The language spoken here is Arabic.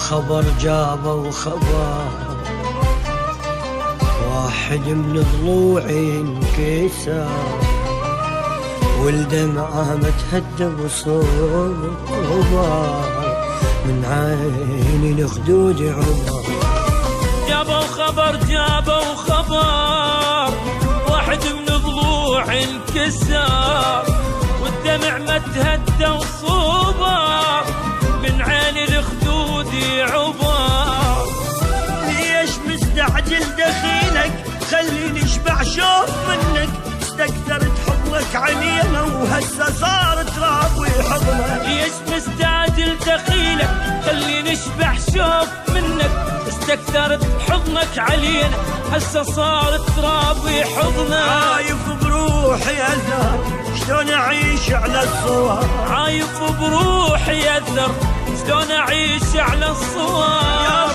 خبر جابوا خبر، واحد من ضلوعي انكسر، والدمعة متهدى وصوت غبار، من عيني لخدود عمر. جابوا خبر جابوا خبر، واحد من ضلوعي انكسر، والدمع متهدى وصوبر، من عيني لخدودي عبر. ليش مستعجل دخيلك؟ خليني اشبع شوف منك، استكثرت حضنك علينا وهسه صار تراوي حضنك. ليش مستعجل دخيلك؟ خليني اشبع شوف منك، استكثرت حضنك علينا هسه صار تراوي حضنك. عايف بروحي اثر، شلون اعيش على الصور؟ عايف بروحي اثر، شلون اعيش على الصور؟